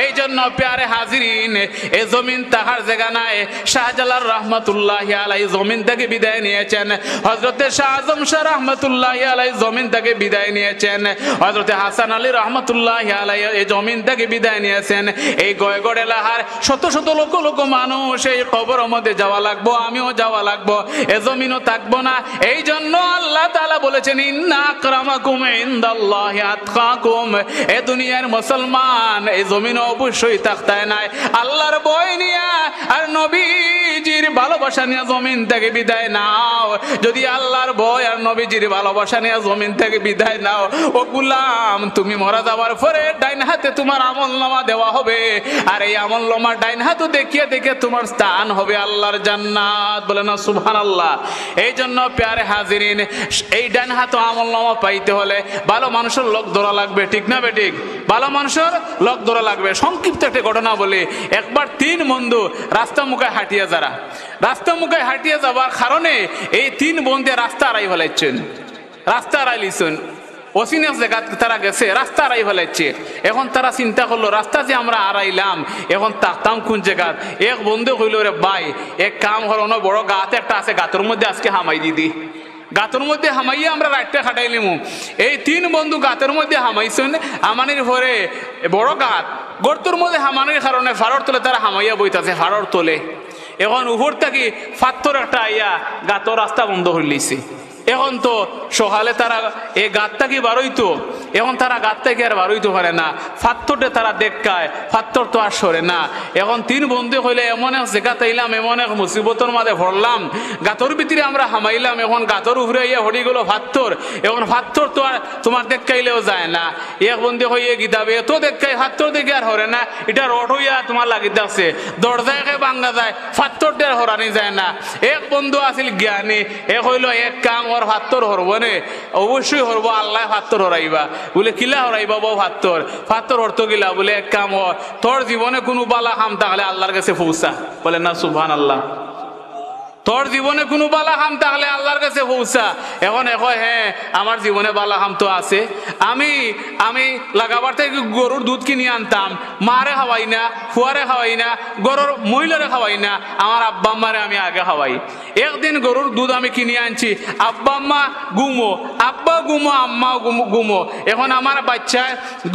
এই জন্য প্যারে হাজিরিন, এই জমিন তাহার জায়গা নাই। শাহজালাল রহমতুল্লাহি আলাইহি জমিন থেকে বিদায় নিয়েছেন, হযরতে শাহ আজম শাহ রহমতুল্লাহি আলাইহি জমিন থেকে বিদায় নিয়েছেন, হযরতে হাসান আলী রহমতুল্লাহি আলাইহি এই জমিন থেকে বিদায় নিয়েছেন। এই গয়গড় এলাকার শত শত লক্ষ লক্ষ মানুষ এই কবরের মধ্যে যাওয়া লাগবো, আমিও যাওয়া লাগবো, এ জমিনও থাকবো না। এই জন্য আল্লাহ তাআলা বলেছেন ইন্না আকরামাকুম ইনদাল্লাহি আতকাকুম। এ দুনিয়ার মুসলমান এই জমিন অবশ্যই থাকতায় নাই আল্লাহর ভয় নিয়া আর নবীজির ভালোবাসা নিয়ে জমিন থেকে বিদায় নাও। যদি আল্লাহর ভয় আর নবীজির ভালোবাসা নিয়ে জমিন থেকে বিদায় নাও, ও গোলাম, তুমি মারা যাওয়ার পরে ডাইন হাতে তোমার আমলনামা দেওয়া হবে, আর এই আমলনামা ডাইন হাতে দেখিয়ে দেখে তোমার স্থান হবে আল্লাহর জান্নাত। বলে না সুবহানাল্লাহ। এই জন্য প্যারে হাজিরিন, এই ডাইন হাতে আমলনামা পাইতে হলে ভালো মানুষের লোক ধরা লাগবে, ঠিক না বেঠিক? ভালো মানুষের লোক ধরা লাগবে। সংক্ষিপ্ত একটা ঘটনা বলি। একবার 3 বন্ধু রাস্তা মুখে হাঁটিয়ে যাবার কারণে এই 3 বন্ধু রাস্তা আড়াই ফেলাইছেন, রাস্তা আড়াই লিছেন, অসিনের জায়গা তারা গেছে, রাস্তা আড়াই ফেলাইছে। এখন তারা চিন্তা করলো রাস্তা যে আমরা আড়াইলাম, এখন তাকতাম কোন জায়গা? এক বন্ধু কইল, রে ভাই এক কাম হলো, বড় গাত একটা আছে, গাতের মধ্যে আজকে হামাই দিদি, গাতের মধ্যে হামাইয়া আমরা রাতটা খাটাইলিম। এই 3 বন্ধু গাতের মধ্যে হামাইছেন। আমানির পরে বড় গাত, গর্তর মধ্যে হামানির কারণে ফাড়র তোলে তারা হামাইয়া বইতাছে, ফাড়র তোলে। এখন উপর থেকে পাথর একটা আইয়া গাতর রাস্তা বন্ধ হইলিছে। এখন তো সকালে তারা এই গাতটা কি বারইতো, এখন তারা গাত থেকে আর বারইতে পারে না, পাথরটা তারা দেখায়, পাথর তো আর সরে না। এখন 3 বন্ধু হইলে এমন এক জায়গা তাইলাম, এমন এক মুসিবতের মাঝে ভরলাম, গাতর ভিতরে আমরা হামাইলাম, এখন গাতর উপরে ইয়ে হরি গেল পাথর, এখন পাথর তো আর তোমার দেখাইলেও যায় না। এক বন্ধু হইয়ে গিতাবে এত দেখাই, পাথর দেখে আর হরে না, এটা রড হইয়া তোমার লাগিতে আছে, দরজায় ভাঙ্গা যায়, পাথরটা আর হরানি যায় না। এক বন্ধু আছিল জ্ঞানী, এ হইল এক কাম ওর পাথর হরবো নে, অবশ্যই হরবো, আল্লাহ পাথর হরাইবা। বলে কিলা হরাইবা বউ? পাথর হরত গিলা। বলে এক কাম হর, তোর জীবনে কোনো বালা কাম তাহলে আল্লাহর কাছে পৌঁছা। বলে না সুবহানাল্লাহ। তোর জীবনে কোনো বালা কাম তাহলে আল্লাহর কাছে পৌঁছা। এখন হ্যাঁ আমার জীবনে বালা কাম তো আছে, আমি লাগাবার থেকে গরুর দুধ কিনে আনতাম, মারে খাওয়াই না, ফুয়ারে খাওয়াই না, গরুর মহিলারে খাওয়াই না, আমার আব্বা আম্মারে আমি আগে খাওয়াই। একদিন গরুর দুধ আমি কিনে আনছি, আব্বা আম্মা গুমো, আব্বা গুমো, আম্মা গুমো। এখন আমার বাচ্চা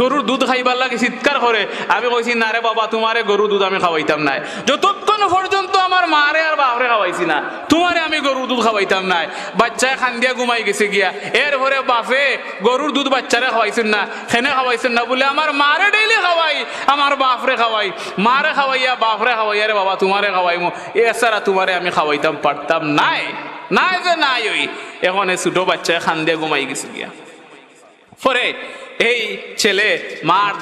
গরুর দুধ খাইবার লাগে চিৎকার করে। আমি কইছি না রে বাবা, তোমারে গরুর দুধ আমি খাওয়াইতাম না, যতক্ষণ পর্যন্ত আমার মারে আর বাপরে খাওয়াইছি না, তোমারে আমি গরুর দুধ খাওয়াইতাম না। বাচ্চায় খান্দিয়া ঘুমাই গেছে গিয়া, এরপরে বাপে গরুর দুধ বাচ্চারে খাওয়াইছেন না, খেনে খাওয়াইছেন না। বলে আমার মারে ডেইলি খাওয়াই, আমার বাপরে খাওয়াই, মারে খাওয়াইয়া বাপরে খাওয়াইয়া রে বাবা তোমারে খাওয়াইমো, এছাড়া তোমারে আমি খাওয়াইতাম পারতাম নাই, নাই যে নাই। ওই এখন এই ছোট বাচ্চায় খান্দিয়া ঘুমাই গেছে গিয়া। পরে এই ছেলে মার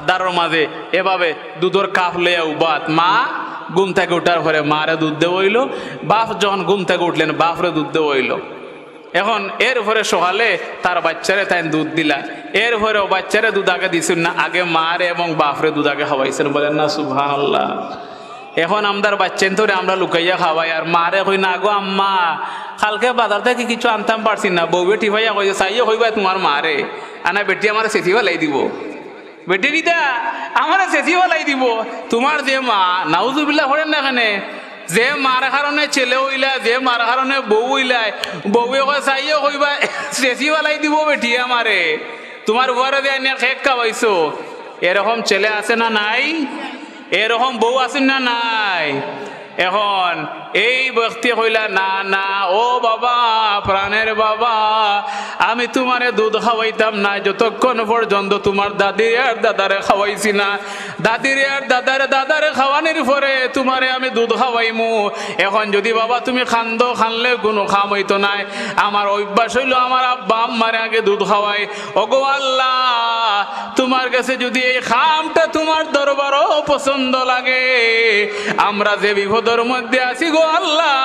দ্বারের মাঝে এভাবে দুধের কাপ লইয়া উবাত, মা ঘুম থেকে উঠার পরে মারে দুধ দেওয়া হইল, বাপ যখন ঘুম থেকে উঠলেন বাপরে দুধ দেওয়া হইল। এখন এরপরে সকালে তার বাচ্চারে তাই দুধ দিলা, এরপরে বাচ্চারে দুধ আগে দিছেন না, আগে মারে এবং বাপরে দুধ আগে খাওয়াইছেন। বলেন না সুবহানাল্লাহ। এখন আমাদের বাচ্চা ধরে আমরা লুকাইয়া খাওয়াই, আর মারে কই না গো আম্মা কালকে বাজার থেকে কিছু আনতাম পারছি না, বউ বেটি ভাইয়া কইছে চাইয়ে কইবা তোমার মারে, আনা বেটি আমার চেঁচি ফেলাই দিব, বেটি দিদা আমার চেঁচি ফেলাই দিব। তোমার যে মা, নাউজুবিল্লাহ করেন না এখানে, যে মার কারণে ছেলে হইলা, যে মার কারণে বউ হইলাই, বউয়ে কয় চাইয়ে কইবা চেঁচি ফেলাই দিব বেটি আমারে, তোমার উপরে যে আনিয়া খেক খাওয়াইছো। এরকম ছেলে আছে না নাই? এরকম বউ আছেন না নাই? এখন এই ব্যক্তি কইলা না না ও বাবা, প্রাণের বাবা, আমি তোমারে দুধ খাওয়াইতাম না যতক্ষণ পর্যন্ত তোমার দাদি আর দাদারে খাওয়াইছি না, দাদি আর দাদারে খাওয়ানোর পরে তোমারে আমি দুধ খাওয়াইমু। এখন যদি বাবা তুমি খান্দো, খানলে কোনো খাম হইতো নাই, আমার অভ্যাস হইল আমার আব্বা আম্মারে আগে দুধ খাওয়াই। ওগো আল্লাহ, তোমার কাছে যদি এই খামটা তোমার দরবারও পছন্দ লাগে, আমরা যে বিপদের মধ্যে আছি গো আল্লাহ,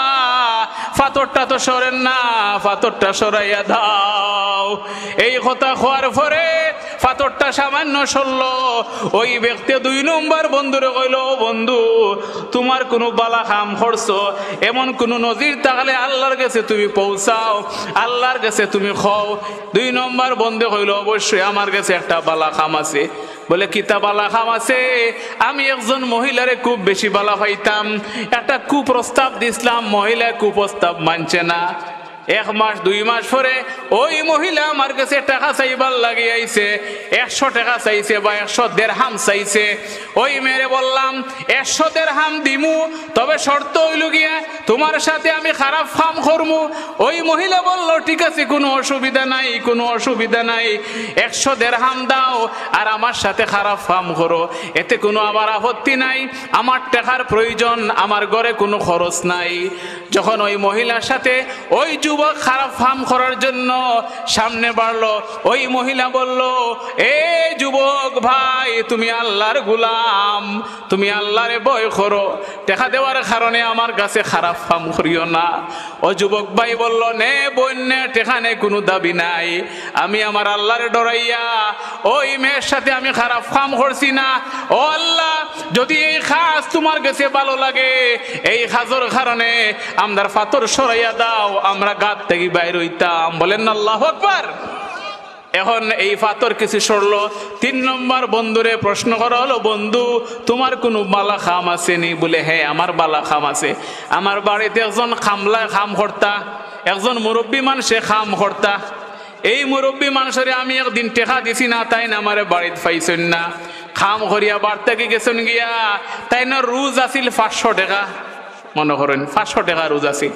পাথরটা তো সরেন না, পাথরটা সরাইয়া দাও। এই কথা হওয়ার পরে পাথরটা সামান্য সরল। ওই ব্যক্তি 2 নম্বর বন্ধুরে কইল, বন্ধু তোমার কোনো বালা কাম করছো, এমন কোনো নজির থাকলে আল্লাহর কাছে তুমি পৌঁছাও, আল্লাহর কাছে তুমি খাও। 2 নম্বর বন্ধু কইল, অবশ্যই আমার কাছে একটা বালা কাম আছে। বলে কিতা বালা খাম আছে? আমি একজন মহিলারে খুব বেশি বালা পাইতাম, একটা কুপ্রস্তাব দিছিলাম, মহিলা কুপ্রস্তাব মানছে না। 1 মাস 2 মাস পরে ওই মহিলা আমার কাছে টাকা চাইবার লাগে আইছে, 100 টাকা চাইছে বা 100 দিরহাম চাইছে। ওই মেয়েরে বললাম 100 দিরহাম দিমু, তবে শর্ত হইল গিয়া তোমার সাথে আমি খারাপ কাম করমু। ওই মহিলা বলল ঠিক আছে, কোনো অসুবিধা নাই, কোনো অসুবিধা নাই, 100 দিরহাম দাও আর আমার সাথে খারাপ কাম করো, এতে কোনো আবার আপত্তি নাই, আমার টাকার প্রয়োজন, আমার ঘরে কোনো খরচ নাই। যখন ওই মহিলার সাথে ওই যুবক খারাপ কাম করার জন্য সামনে বাড়লো, ওই মহিলা বলল এ যুবক ভাই, তুমি আল্লাহর গোলাম, তুমি আল্লাহরে ভয় করো, টাকা দেওয়ার কারণে আমার কাছে খারাপ কাম করিও না। ও যুবক ভাই বলল নে বন্যে টাকা নে, কোনো দাবি নাই, আমি আমার আল্লাহরে ডরাইয়া ওই মেয়ের সাথে আমি খারাপ কাম করছি না। ও আল্লাহ, যদি এই কাজ তোমার কাছে ভালো লাগে, এই কাজের কারণে আমরার ফাতর সরাইয়া দাও, আমরা গাত থেকে বাইর হইতাম। বলেন না আল্লাহু আকবার। এখন এই ফাতর কিছু সরলো। 3 নম্বর বন্ধুরে প্রশ্ন করা হলো, বন্ধু তোমার কোনো বালা খাম আছে নি? বলে হ্যাঁ, আমার বালা খাম আছে। আমার বাড়িতে একজন খামলা খাম কর্তা, একজন মুরব্বী মানুষে খাম কর্তা। এই মুরব্বী মানুষের আমি একদিন টেকা দিছি না, তাই না আমার বাড়িতে পাইছেন না, খাম করিয়া বাড়তে গেছেন গিয়া, তাই না রোজ আসিল 500 টাকা, মনে করেন 500 টাকা রোজ আসিল,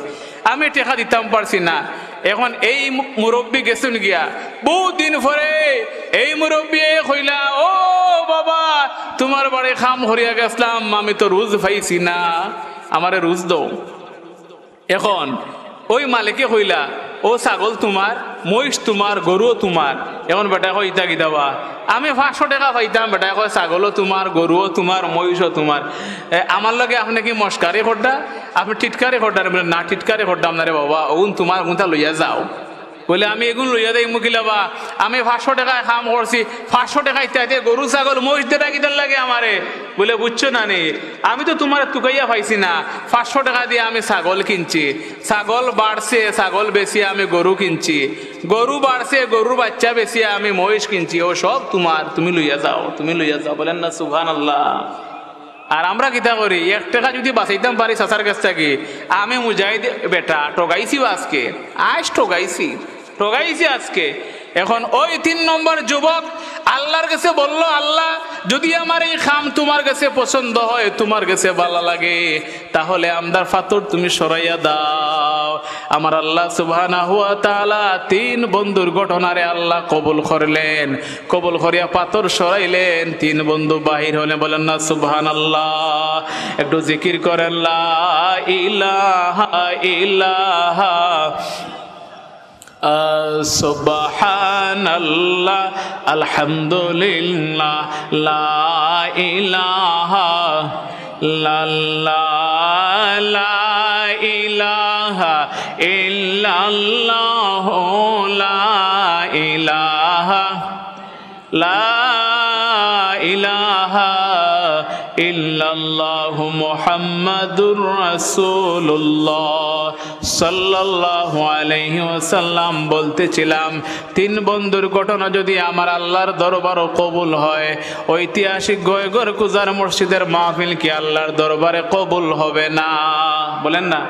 আমি টেকা দিতাম পারছি না। এখন এই মুরব্বী গেছেন গিয়া, বহু দিন পরে এই মুরব্বী কইলা ও বাবা, তোমার বাড়ি খাম করিয়া গেছিলাম, আমি তো রোজ পাইছি না, আমারে রোজ দাও। এখন ওই মালিকে কইলা ও ছাগল তোমার, মহিষ তোমার, গরুও তোমার। এখন বেটা কই ইতা কি দাবা, আমি 500 টাকা পাইতাম, বেটা কয় ছাগলও তোমার, গরুও তোমার, মহিষও তোমার। আমার লগে আপনি কি মস্কারি করডা, আপনি টিটকারি করডা? না টিটকারি করডাম না রে বাবা, ওন তোমার ওনটা লইয়া যাও। বলে আমি এগুন লইয়া দেই মুখিলাবা, আমি 500 টাকায় কাম করছি, 500 টাকা ইত্যাদি গরু ছাগল মহিষ দেটা কিতার লাগে আমারে? বলে বুঝছো না নে, আমি তো তোমার তুকাইয়া পাইছি না, 500 টাকা দিয়ে আমি ছাগল কিনছি, ছাগল বাড়ছে, ছাগল বেশি আমি গরু কিনছি, গরু বাড়ছে, গরুর বাচ্চা বেশি আমি মহিষ কিনছি, ও সব তোমার, তুমি লইয়া যাও, তুমি লইয়া যাও। বলেন না সুবহানাল্লাহ। আর আমরা কিতা করি, 1 টাকা যদি বাঁচাইতাম পারি চাচার কাছ থেকে, আমি মুজাহিদ বেটা ঠগাইছি আজকে, আজ ঠগাইছি আজকে। এখন ওই 3 নম্বর যুবক আল্লাহর কাছে বলল, আল্লাহ যদি আমার এই খাম তোমার কাছে পছন্দ হয়, তোমার কাছে ভালো লাগে, তাহলে আমদার ফাতর তুমি সরাইয়া দাও। আমার আল্লাহ সুবহানাহু ওয়া তাআলা 3 বন্ধুর ঘটনারে আল্লাহ কবুল করলেন, কবুল করিয়া পাথর সরাইলেন, 3 বন্ধু বাহির হলেন। বলেন না সুবহানাল্লাহ। একটু জিকির করেন লা ইলাহা ইল্লাল্লাহ, সুবহানাল্লাহ, আলহামদুলিল্লাহ, লা ইলাহা ইল্লাল্লাহ, লা ইলাহা ইল্লাল্লাহ, লা ইলাহা, লা ইলাহা ইল্লাল্লাহু মুহাম্মাদুর রাসূলুল্লাহ সাল্লাল্লাহু আলাইহি ওয়াসাল্লাম। বলতেছিলাম 3 বন্ধুর ঘটনা যদি আমার আল্লাহর দরবারে কবুল হয়, ঐতিহাসিক গয়গর কুজার মসজিদের মাহফিল কি আল্লাহর দরবারে কবুল হবে না? বলেন না।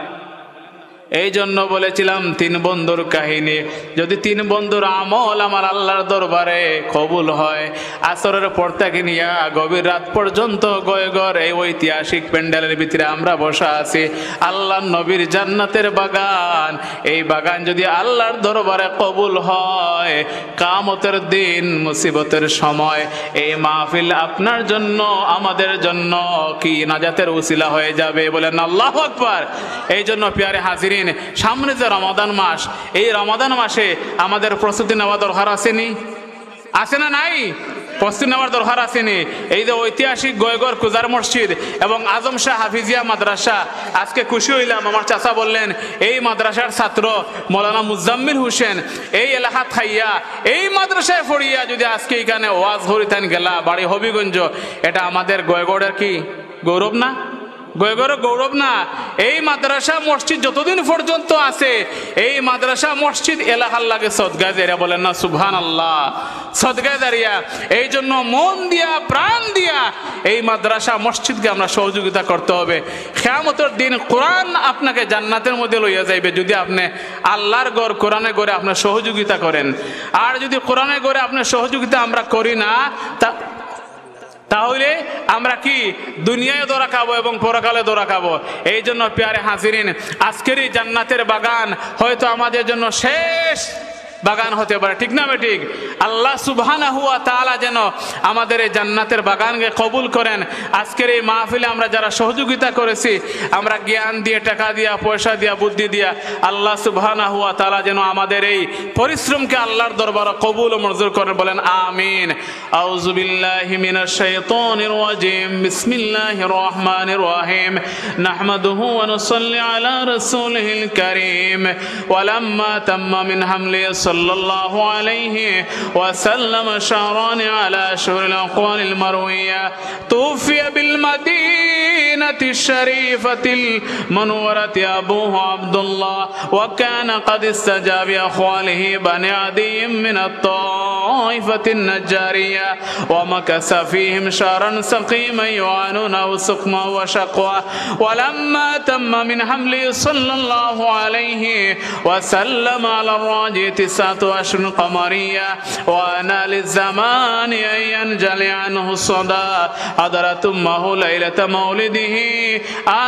এই জন্য বলেছিলাম 3 বন্ধুর কাহিনী, যদি 3 বন্ধুর আমল আমার আল্লাহর দরবারে কবুল হয়, আসরের পর থেকে নিয়ে গভীর রাত পর্যন্ত গয়গর এই ঐতিহাসিক প্যান্ডেলের ভিতরে আমরা বসা আছি, আল্লাহর নবীর জান্নাতের বাগান, এই বাগান যদি আল্লাহর দরবারে কবুল হয়, কিয়ামতের দিন মুসিবতের সময় এই মাহফিল আপনার জন্য আমাদের জন্য কি নাজাতের উসিলা হয়ে যাবে। বলেন আল্লাহু আকবার। এই জন্য প্রিয় হাজির, সামনে যে রমাদান মাস, এই রমাদান মাসে আমাদের প্রস্তুতি নেওয়া দরকার আসেনি? আছে না নাই? প্রস্তুতি নেওয়ার দরকার আসেনি? এই যে ঐতিহাসিক গয়গর কুজার মসজিদ এবং আজম শাহ হাফিজিয়া মাদ্রাসা, আজকে খুশি হইলাম, আমার চাচা বললেন এই মাদ্রাসার ছাত্র মৌলানা মুজাম্মিল হোসেন এই এলাকা থাইয়া এই মাদ্রাসায় পড়িয়া যদি আজকে এখানে ওয়াজ হরিতান গেলা, বাড়ি হবিগঞ্জ, এটা আমাদের গয়গড়ের কি গৌরব না? গয়গর গৌরব না। এই মাদ্রাসা মসজিদ যতদিন পর্যন্ত আছে, এই মাদ্রাসা মসজিদ এলাকার লাগে সদগায় দাঁড়িয়া, বলেন না সুবহানাল্লাহ, সদগায় দাঁড়িয়া। এই জন্য মন দিয়া প্রাণ দিয়া এই মাদ্রাসা মসজিদকে আমরা সহযোগিতা করতে হবে। কিয়ামতের দিন কোরআন আপনাকে জান্নাতের মধ্যে লইয়া যাইবে যদি আপনি আল্লাহর ঘর কোরআনে ঘরে আপনার সহযোগিতা করেন। আর যদি কোরআনে ঘরে আপনার সহযোগিতা আমরা করি না, তাহলে আমরা কি দুনিয়ায় ধরা খাবো এবং পরকালে ধরা খাবো। এই জন্য প্যারে হাজিরিন, আজকের এই জান্নাতের বাগান হয়তো আমাদের জন্য শেষ বাগান হতে পারে, ঠিক না ঠিক? আল্লাহ সুবহানাহু ওয়া তাআলা যেন আমাদের এই জান্নাতের বাগানকে কবুল করেন। আজকের এই মাহফিলে আমরা যারা সহযোগিতা করেছি, আমরা জ্ঞান দিয়ে, টাকা দিয়া, পয়সা দিয়া, বুদ্ধি দিয়া, আল্লাহ সুবহানাহু ওয়া তাআলা যেন আমাদের এই পরিশ্রমকে আল্লাহর দরবারে কবুল ও মঞ্জুর করেন, বলেন আমিন। আউযু বিল্লাহি মিনাশ শাইতানির রাজিম, বিসমিল্লাহির রহমানির রহিম, নাহমাদুহু ওয়া নুসাল্লি আলা রাসূলিহিল কারীম। ওয়ালাম্মা তাম্মা মিন হামলি সাল্লাল্লাহু আলাইহি ওয়াসাল্লাম শাহরান আলা আশহুরিল আওয়ালিল মারউইয়া তুফিয়া বিল মাদিনাতি শরীফাতিল মুনওয়ারাতি আবুহু আব্দুল্লাহ ওয়া কানা ক্বাদ ইসতাজাবা বিআখওয়ালিহি বানি আদিম মিন আত-তাইফাতিন নাজ্জারিয়া ওয়া মাকাসা ফীহিম শাহরান সাকীমান yu'anuna সুকমা ওয়া শাকওয়া। ওয়ালাম্মা তাম্মা মিন হামলি সাল্লাল্লাহু আলাইহি ওয়াসাল্লাম আলা রাজি تسعة أشهر قمرية وأنا للزمان أن ينجلي عنه الصدى حضرت أمه ليلة مولده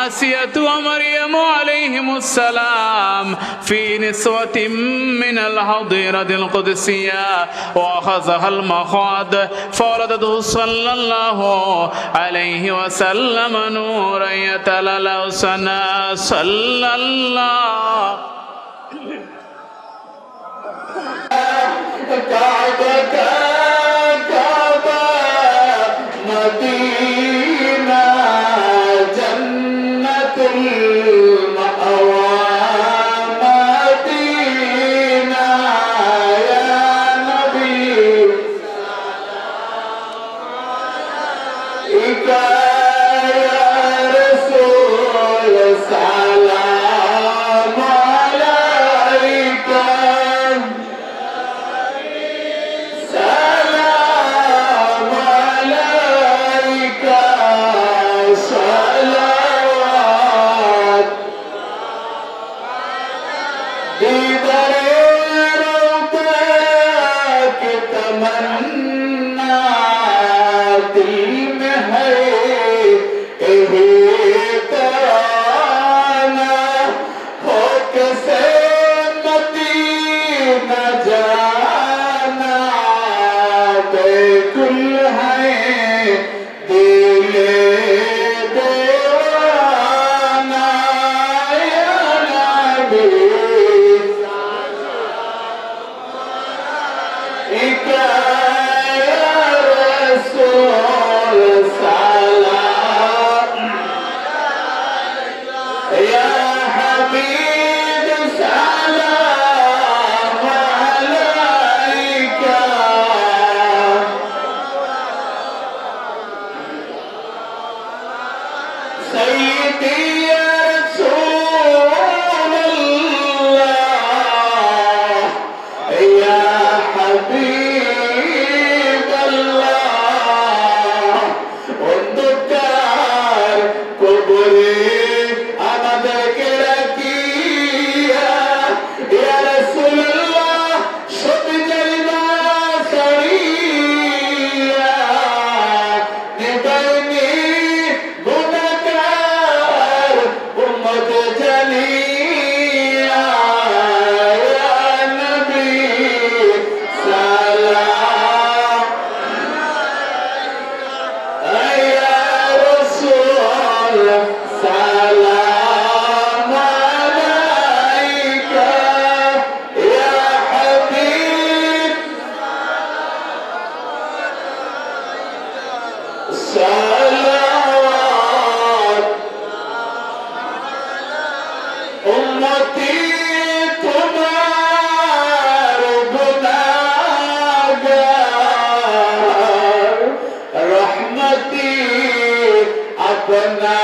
آسية ومريم عليهم السلام في نسوة من الحضيرة القدسية وأخذها المخاض فولدته صلى الله عليه وسلم نورا يتلألأ سنا صلى الله काबा काबा मदीना जन्नतुल मअवा मदीना या नबी इका या रसूल सलाम अलैका अपना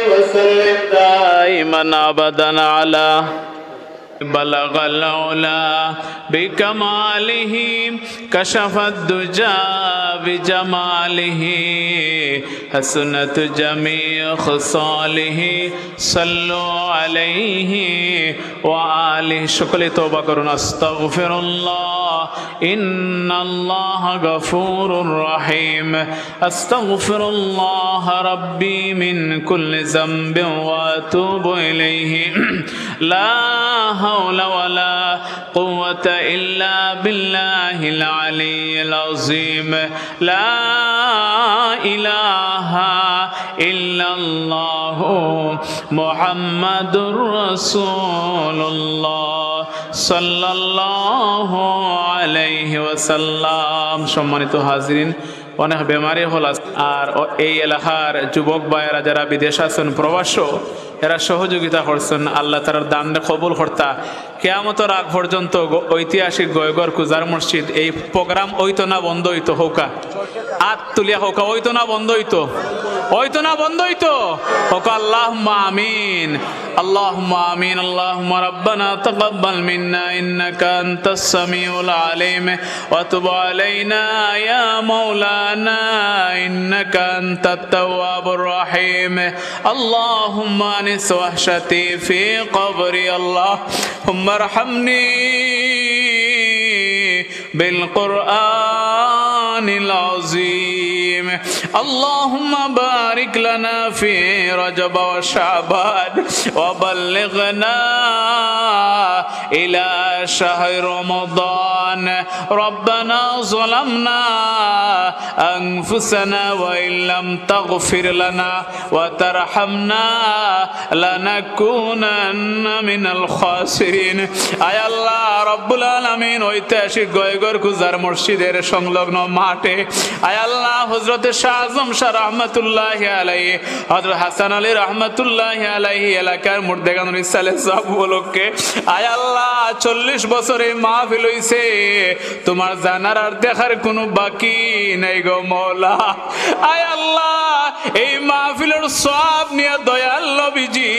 وسلم دائما أبدا على بلغ العلا بكماله كشف الدجى بجماله حسنت جميع خصاله صلوا عليه وآله شكرا توبة করুন أستغفر الله إن الله غفور رحيم أستغفر الله ربي من كل ذنب وأتوب إليه لا حول ولا قوة إلا بالله العلي العظيم لا إله إلا الله محمد رسول الله صلى الله عليه وسلم সম্মানিত হাজিরিন অনেক বেমারি হল আর এই এলাকার যুবক ভাইয়েরা যারা বিদেশ আছেন প্রবাস এরা সহযোগিতা করছেন আল্লাহ তার দান কবুল কর্তা কিয়ামতের আগ পর্যন্ত ঐতিহাসিক গয়গর কুজার মসজিদ এই প্রোগ্রাম হইতো না বন্ধ হইতো হোকা হাত তুলিয়া হোকা হইতো না বন্ধ হইতো না বন্ধ হইতো হোকা আল্লাহুম্মা আমিন اللهم آمين اللهم ربنا تقبل منا إنك أنت السميع العليم وتب علينا يا مولانا إنك أنت التواب الرحيم اللهم أنس وحشتي في قبري اللهم ارحمني بالقرآن العظيم اللهم بارك لنا في رجب وشعبان وبلغنا إلى شهر رمضان ربنا ظلمنا أنفسنا وإن لم تغفر لنا وترحمنا لنكونن من الخاسرين أي الله رب العالمين ঐতিহাসিক গয়গর কুজার মসজিদের সংলগ্ন মাঠে আয় আল্লাহ হযরত শাহ আজম শাহ রাহমাতুল্লাহি আলাইহি হযরত হাসান আলী রাহমাতুল্লাহি আলাইহি এলাকার মুর্দেগানুল ইসালে সব উপলক্ষে আয় আল্লাহ 40 বছরে মাহফিল হইছে তোমার জানার আর দেখার কোনো বাকি নাই গো মওলা আয় আল্লাহ এই মাহফিলের সওয়াব নিয়ে দয়াল নবীজি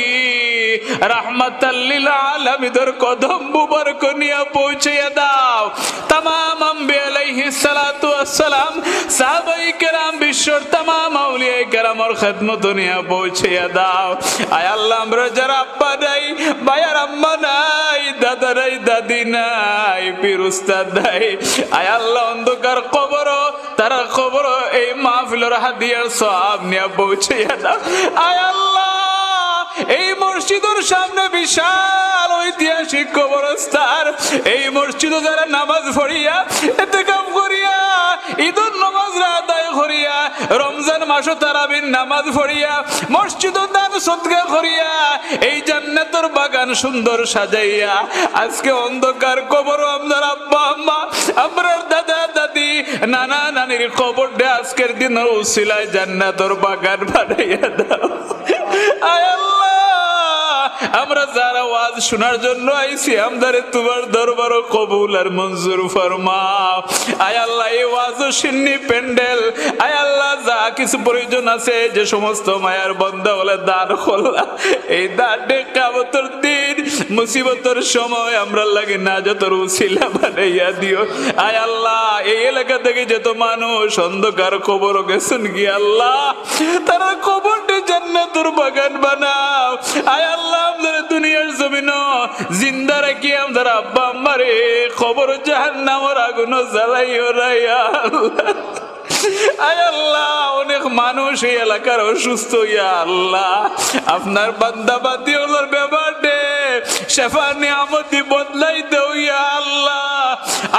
রাহমাতাল লিল আলামিনের কদম মুবারক নিয়ে পৌঁছিয়ে দাও तमाम अंबिया अलैहिस्सलातु वस्सलाम साहबाए केराम विश्वर तमाम औलिया केराम और खिदमत दुनिया पहुंचे दाओ आय अल्लाह আমরা যারা আব্বা নাই ভাইয়ার আম্মা নাই দাদা নাই দাদি নাই পীর উস্তাদ নাই আয় আল্লাহ অন্ধকার কবর তারা কবর এই মাহফিলের হাদিয়ার সওয়াব নিয়ে পৌঁছে দাও আয় আল্লাহ এই মসজিদের সামনে বিশাল ঐতিহাসিক কবরস্থান এই মসজিদে যারা নামাজ পড়িয়া ইতিকাফ করিয়া ঈদের নামাজ আদায় করিয়া রমজান মাসে তারাবির নামাজ পড়িয়া মসজিদে দান সদকা করিয়া এই জান্নাতের বাগান সুন্দর সাজাইয়া আজকে অন্ধকার কবর আমাদের আব্বা আম্মা আমরার দাদা দাদি নানা নানির কবরটা আজকের দিনের উসিলায় জান্নাতের বাগান বানাইয়া দাও আয় আল্লাহ আমরা যারা ওয়াজ শোনার জন্য আইছি আমদারে তোমার দরবার কবুল আর মঞ্জুর ফরমাও আয় আল্লাহ এই ওয়াজ শুননি প্যান্ডেল আয় আল্লাহ যা কিছু প্রয়োজন আছে যে সমস্ত মায়ার বান্দা বলে দান করলা এই দানে কিয়ামতের দিন মুসিবতের সময় আমরা লাগে নাজাতের উসিলা বানাইয়া দিও আয় আল্লাহ এই এলাকা থেকে যত মানুষ অন্ধকার কবর গেছেন কি আল্লাহ তারা কবরটি জান্নাতের বাগান বানাও আয় আল্লাহ আমাদের দুনিয়ার জমিন জিন্দা রাখি আমাদের আব্বা আম্মারে কবর জাহান্নামের আগুন জ্বালাইও না ইয়া আল্লাহ আয় আল্লাহ অনেক মানুষ এই এলাকার অসুস্থ ইয়া আল্লাহ আপনার বান্দা বান্দি ওদের ব্যাপারে শেফা নিয়ামতি বদলাই দাও ইয়া আল্লাহ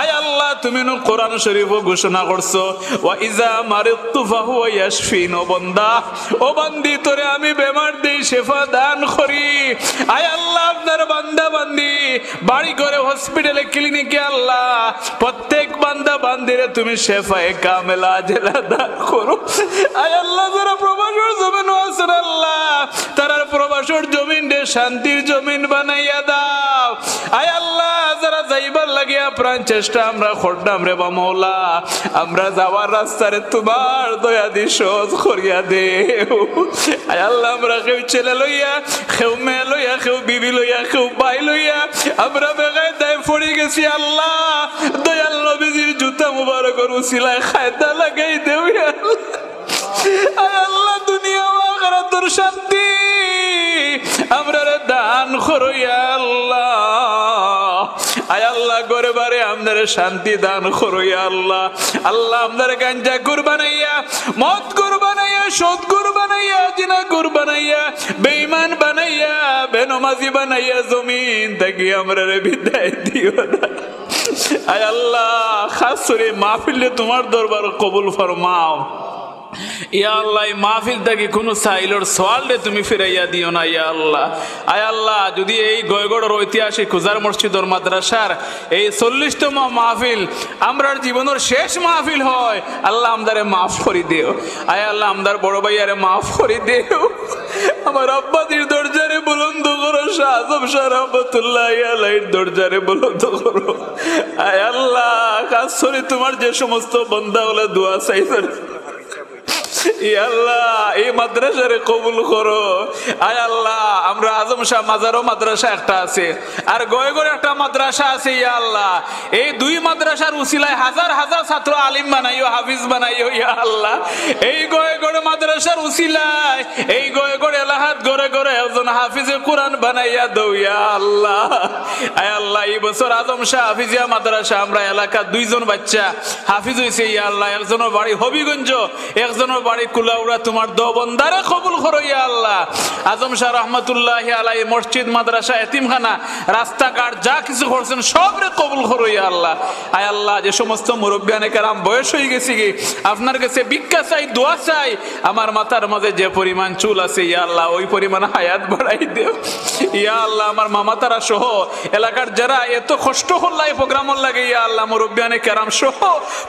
আয় আল্লাহ তুমি কোরআন শরীফে ঘোষণা করছো ওয়া ইজা মারিতু ফাহুয়া ইয়াশফিন ও বান্দা ও বান্দি তোরে আমি বেমার দেই শেফা দান করি আয় আল্লাহ আপনার বান্দা বান্দি বাড়ি ঘরে হসপিটালে ক্লিনিকে আল্লাহ প্রত্যেক বান্দা বান্দিরে তুমি শেফায়ে কামেলা আজলা দান করো আয় আল্লাহ যারা প্রবাসের জমিন আছেন আল্লাহ তারার প্রবাসের জমিন রে শান্তির জমিন বানাইয়া দাও আয় আল্লাহ যারা যাইবার লাগিয়া প্রাণ চেষ্টা আমরা করতাম রে বা মৌলা আমরা যাওয়ার রাস্তারে তোমার দয়া দি সহজ করিয়া দেও আয় আল্লাহ আমরা কেউ ছেলে লইয়া কেউ মেয়ে লইয়া কেউ বিবি লইয়া কেউ ভাই লইয়া আমরা বেগায় দায় পড়ে গেছি আল্লাহ দয়াল নবীজির জুতা মুবারকের উসিলায় খায়দা লাগাই দেও আয় আল্লাহ দুনিয়া ও আখিরাতের শান্তি আমরা দান করো ইয়া আল্লাহ আয় আল্লাহ ঘরে বারে আমাদের শান্তি দান করো ইয়া আল্লাহ আল্লাহ আমাদের গাঞ্জা কুরবানাইয়া মদ কুরবানাইয়া সুদ কুরবানাইয়া জিনা কুরবানাইয়া বেঈমান বানাইয়া বেনমাজি বানাইয়া জমিন থেকে আমরা বিদায় দিও না আয় আল্লাহ খাস করে মাহফিলে তোমার দরবার কবুল ফরমাও ইয়া আল্লাহ এই মাহফিল থেকে কোনো সাইলর সওয়ালে তুমি ফিরাইয়া দিও না ইয়া আল্লাহ আয় আল্লাহ যদি এই গয়গড়ের ঐতিহাসিক খুজার মসজিদর মাদ্রাসার এই 40তম মাহফিল আমরার জীবনের শেষ মাহফিল হয় আল্লাহ আমদারে মাফ করে দিও আয় আল্লাহ আমদার বড় ভাইয়ারে মাফ করে দিও আমার আব্বাজির দরজারে বুলন্দ করো শাহ আজম শাহ রহমাতুল্লাহি আলাইহির দরজারে বুলন্দ করো আয় আল্লাহ খাস করে তোমার যে সমস্ত বান্দা ওলা দোয়া চাইছেন ইয়া আল্লাহ এই মাদ্রাসারে কবুল করো আয় আল্লাহ আমরা আজম শাহ মাজারও মাদ্রাসা একটা আছে আর গয়গড়ে একটা মাদ্রাসা আছে ইয়া আল্লাহ এই দুই মাদ্রাসার উসিলায় হাজার হাজার ছাত্র আলিম বানাইও হাফিজ বানাইও ইয়া আল্লাহ এই গয়গড়ে মাদ্রাসার উসিলায় এই গয়গড় এলাহাত ঘরে ঘরে একজন হাফিজে কোরআন বানাইয়া দাও ইয়া আল্লাহ আয় আল্লাহ এই বছর আজম শাহ হাফিজিয়া মাদ্রাসা আমরা এলাকা দুইজন বাচ্চা হাফিজ হইছে ইয়া আল্লাহ একজনের বাড়ি হবিগঞ্জ একজনের বাড়ি কুলাউড়া তোমার দোবন্দারে কবুল করো ইয়া আল্লাহ আজম শাহ রহমাতুল্লাহি আলাইহি মসজিদ মাদ্রাসা এতিমখানা রাস্তাঘাট যা কিছু করছেন সবরে কবুল করো ইয়া আল্লাহ আয় আল্লাহ যে সমস্ত মুরব্বিয়ানে কেরাম বয়স হয়ে গেছে কি আপনার কাছে ভিক্ষা চাই দোয়া চাই আমার মাথার মাঝে যে পরিমাণ চুল আছে ইয়া আল্লাহ ওই পরিমাণ হায়াত বাড়াই দেও ইয়া আল্লাহ আমার মামা তারা সহ এলাকার যারা এত কষ্ট করলাই প্রোগ্রাম লাগে ইয়া আল্লাহ মুরব্বিয়ানে কেরাম সহ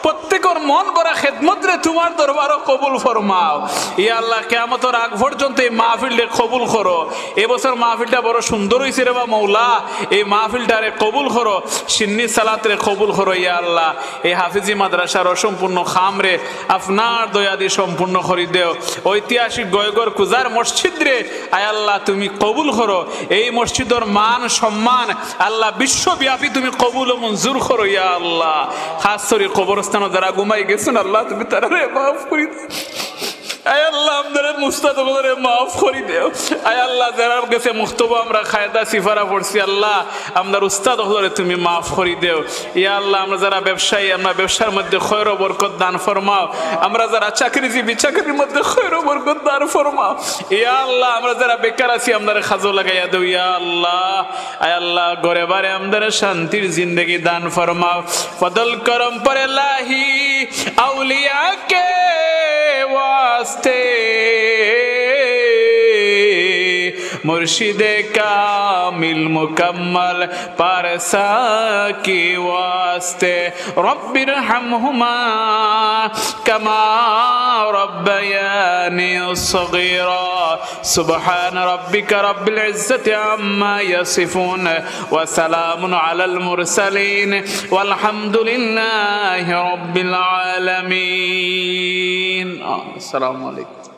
প্রত্যেকের মন ভরা খেদমত রে তোমার দরবারও কবুল ফরমাও ইয়া আল্লাহ কিয়ামতের আগ পর্যন্ত এই মাহফিলকে কবুল করো এবছর মাহফিলটা বড় সুন্দর হইছে রে বা মওলা এই মাহফিলটারে কবুল করো সিন্নি সালাতরে কবুল করো ইয়া আল্লাহ এই হাফিজি মাদ্রাসার অসম্পূর্ণ খামরে আপনার দয়া দিয়ে সম্পূর্ণ করে দেও ঐতিহাসিক গয়গড় কুজার মসজিদ রে আয় আল্লাহ তুমি কবুল করো এই মসজিদের মান সম্মান আল্লাহ বিশ্বব্যাপী তুমি কবুল ও মঞ্জুর করো ইয়া আল্লাহ খাস করে কবরস্থানে যারা ঘুমাই গেছেন আল্লাহ তুমি তারারে মাফ করে দাও আয় আল্লাহ আমাদের মুস্তাদরে মাফ করে দেও আয় আল্লাহ যারা গেছে মুক্তবা আমরা খায়দা সিফারা পড়ছি আল্লাহ আমাদের উস্তাদ হরে তুমি মাফ করে দেও ইয়া আল্লাহ আমরা যারা ব্যবসায়ী আমরা ব্যবসার মধ্যে খয়র ও বরকত দান ফরমাও আমরা যারা চাকরিজীবী চাকরির মধ্যে খয়র ও বরকত দান ফরমাও ইয়া আল্লাহ আমরা যারা বেকার আছি আমাদের খাজো লাগাইয়া দেও ইয়া আল্লাহ আয় আল্লাহ ঘরে বারে আমাদের শান্তির জিন্দেগি দান ফরমাও ফজল করম পরে লাহি আউলিয়া কে वास्ते मुर्शिदे कामिल मुकम्मल पारसा की वास्ते रब्बिरहमहुमा कमा रब्बयानी सगीरा सुबहान रब्बिका रब्बिल इज्जति अम्मा यसिफून व सलामुन अलल मुरसलीन वल्हम्दुलिल्लाहि रब्बिल आलमीन। अस्सलामु अलैकुम।